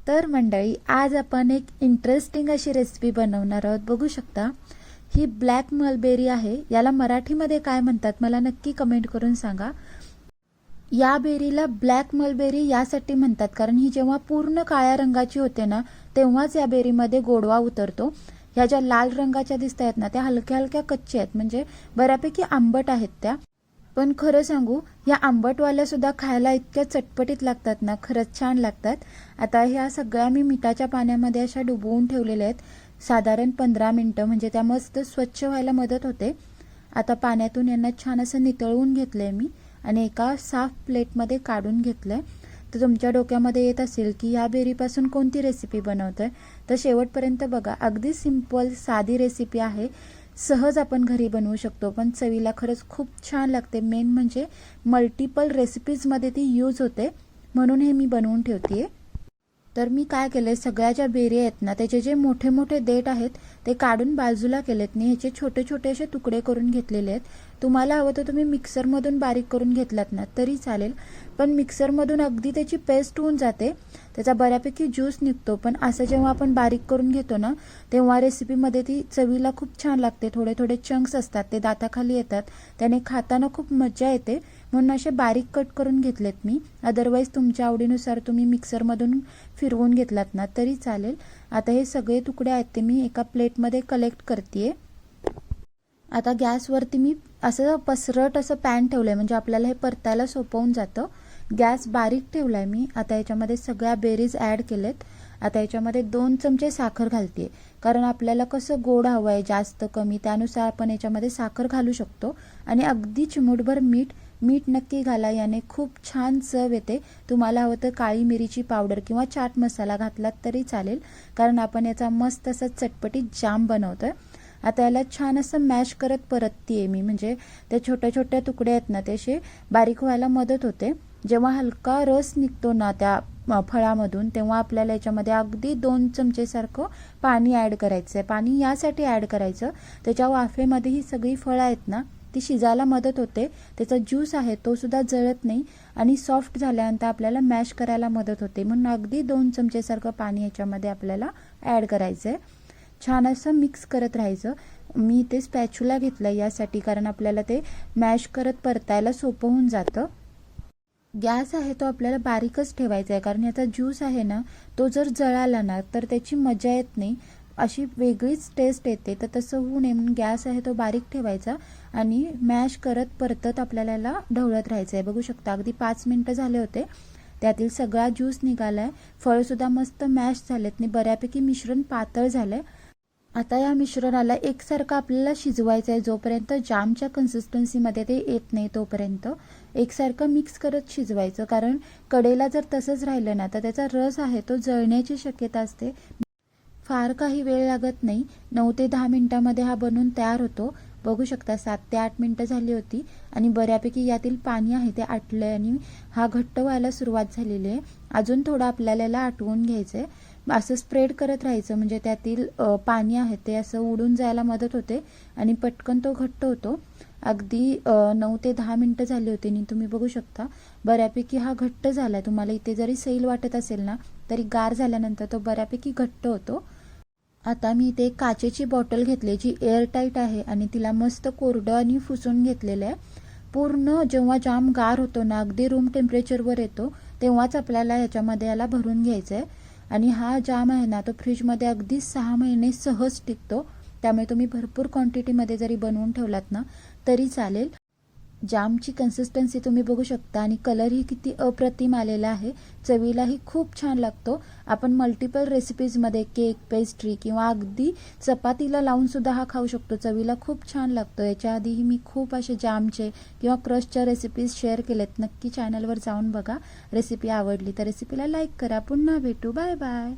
तर मंडळी, आज आपण एक इंटरेस्टिंग अशी रेसिपी बनवणार आहोत. बघू शकता, ही ब्लॅक मलबेरी आहे. याला मराठीमध्ये काय म्हणतात मला नक्की कमेंट करून सांगा. या बेरीला ब्लॅक मलबेरी यासाठी म्हणतात कारण ही जेव्हा पूर्ण काळ्या रंगाची होते ना, तेव्हाच या बेरीमध्ये गोडवा उतरतो. ह्या ज्या लाल रंगाच्या दिसत आहेत ना, त्या हलक्या हलक्या कच्च्या आहेत, म्हणजे बऱ्यापैकी आंबट आहेत त्या. पण खरं सांगू, या आंबटवाल्या सुद्धा खायला इतक्या चटपटीत लागतात ना, खरंच छान लागतात. आता ह्या सगळ्या मी मिठाच्या पाण्यामध्ये अशा डुबवून ठेवलेल्या आहेत साधारण 15 मिनिटं, म्हणजे त्या मस्त स्वच्छ व्हायला मदत होते. आता पाण्यातून यांना छान असं नितळवून घेतलंय मी आणि एका साफ प्लेटमध्ये काढून घेतलंय. तर तुमच्या डोक्यामध्ये येत असेल की या बेरीपासून कोणती रेसिपी बनवतोय, तर शेवटपर्यंत बघा. अगदी सिंपल साधी रेसिपी आहे, सहज आपण घरी बनवू शकतो, पण चवीला खरंच खूप छान लागते. मेन म्हणजे मल्टिपल रेसिपीजमध्ये ती यूज होते, म्हणून हे मी बनवून ठेवतेय. तर मी काय केलंय, सगळ्या ज्या बेरी आहेत ना, त्याचे जे मोठे मोठे देठ आहेत ते काढून बाजूला केलेत मी. ह्याचे छोटे छोटे असे तुकडे करून घेतलेले आहेत. तुम्हाला हवं तर तुम्ही मिक्सरमधून बारीक करून घेतलात ना तरी चालेल, पण मिक्सरमधून अगदी त्याची पेस्ट होऊन जाते, त्याचा बऱ्यापैकी ज्यूस निघतो. पण असं जेव्हा आपण बारीक करून घेतो ना, तेव्हा रेसिपीमध्ये ती चवीला खूप छान लागते. थोडे थोडे चंक्स असतात, ते दाताखाली येतात, त्याने खाताना खूप मजा येते. म्हणून असे बारीक कट करून घेतलेत मी. अदरवाईज तुमच्या आवडीनुसार तुम्ही मिक्सरमधून फिरवून घेतलात ना तरी चालेल. आता हे सगळे तुकडे आहेत ते मी एका प्लेटमध्ये कलेक्ट करतेय. आता गॅसवरती मी असं पसरट असं पॅन ठेवलंय, म्हणजे आपल्याला हे परतायला सोपं होऊन जातं. गॅस बारीक ठेवलाय मी. आता याच्यामध्ये सगळ्या बेरीज ॲड केलेत. आता याच्यामध्ये 2 चमचे साखर घालते, कारण आपल्याला कसं गोड हवं आहे, जास्त कमी, त्यानुसार आपण याच्यामध्ये साखर घालू शकतो. आणि अगदी चिमूटभर मीठ नक्की घाला, याने खूप छान चव येते. तुम्हाला हवं तर काळी मिरीची पावडर किंवा चाट मसाला घातलात तरी चालेल, कारण आपण याचा मस्त असा चटपटीत जाम बनवतोय. आता याला छान असं मॅश करत परततीये मी, म्हणजे ते छोट्या छोट्या तुकडे आहेत ना, ते असे बारीक व्हायला मदत होते. जेव्हा हलका रस निघतो ना त्या फळामधून, तेव्हा आपल्याला याच्यामध्ये अगदी 2 चमचेसारखं पाणी ॲड करायचं आहे. पाणी यासाठी ॲड करायचं, त्याच्या वाफेमध्ये ही सगळी फळं आहेत ना, ती शिजायला मदत होते. त्याचा ज्यूस आहे तो सुद्धा जळत नाही आणि सॉफ्ट झाल्यानंतर आपल्याला मॅश करायला मदत होते. म्हणून अगदी 2 चमचेसारखं पाणी याच्यामध्ये आपल्याला ॲड करायचं आहे. छान असं मिक्स करत राहायचं. मी ते स्पॅच्युला घेतलं यासाठी, कारण आपल्याला ते मॅश करत परतायला सोपं होऊन जातं. गॅस आहे तो आपल्याला बारीकच ठेवायचा आहे, कारण याचा ज्यूस आहे ना, तो जर जळाला ना तर त्याची मजा येत नाही, अशी वेगळीच टेस्ट येते. तर तसं होऊ नये म्हणून गॅस आहे तो बारीक ठेवायचा आणि मॅश करत परतत आपल्याला याला ढवळत राहायचं आहे. बघू शकता, अगदी 5 मिनिटं झाले होते, त्यातील सगळा ज्यूस निघालाय. फळसुद्धा मस्त मॅश झालेत आणि बऱ्यापैकी मिश्रण पातळ झालंय. आता या मिश्रणाला एकसारखं आपल्याला शिजवायचं आहे, जोपर्यंत जामच्या कन्सिस्टन्सीमध्ये ते येत नाही तोपर्यंत एकसारखं मिक्स करत शिजवायचं. कारण कडेला जर तसंच राहिलं ना तर त्याचा रस आहे तो जळण्याची शक्यता असते. फार काही वेळ लागत नाही, 9 ते 10 मिनिटांमध्ये हा बनून तयार होतो. बघू शकता 7 ते 8 मिनिटं झाली होती आणि बऱ्यापैकी यातील पाणी आहे ते आटलंय आणि हा घट्ट व्हायला सुरुवात झालेली आहे. अजून थोडं आपल्याला याला आटवून घ्यायचं आहे. असं स्प्रेड करत राहायचं, म्हणजे त्यातील पाणी आहे ते असं उडून जायला मदत होते आणि पटकन तो घट्ट होतो. अगदी 9 ते 10 मिनिटं झाली होती आणि तुम्ही बघू शकता बऱ्यापैकी हा घट्ट झालाय. तुम्हाला इथे जरी सैल वाटत असेल ना, तरी गार झाल्यानंतर तो बऱ्यापैकी घट्ट होतो. आता मी इथे एक काचेची बॉटल घेतली जी एअरटाईट आहे आणि तिला मस्त कोरडं आणि पुसून घेतलेलं आहे. पूर्ण जेव्हा जाम गार होतो ना, अगदी रूम टेम्परेचरवर येतो, तेव्हाच आपल्याला याच्यामध्ये याला भरून घ्यायचं आहे. आणि हा जाम आहे ना, तो फ्रीजमध्ये अगदी 6 महिने सहज टिकतो. त्यामुळे तुम्ही भरपूर क्वांटिटीमध्ये जरी बनवून ठेवलात ना तरी चालेल. जामची कन्सिस्टन्सी तुम्ही बघू शकता आणि कलरही किती अप्रतिम आलेला आहे. चवीलाही खूप छान लागतो. आपण मल्टिपल रेसिपीजमध्ये केक, पेस्ट्री किंवा अगदी चपातीला लावून सुद्धा हा खाऊ शकतो. चवीला खूप छान लागतो. याच्या आधीही मी खूप असे जामचे किंवा क्रशच्या रेसिपीज शेअर केलेत. नक्की चॅनलवर जाऊन बघा. रेसिपी आवडली तर रेसिपीला लाईक करा. पुन्हा भेटू. Bye bye.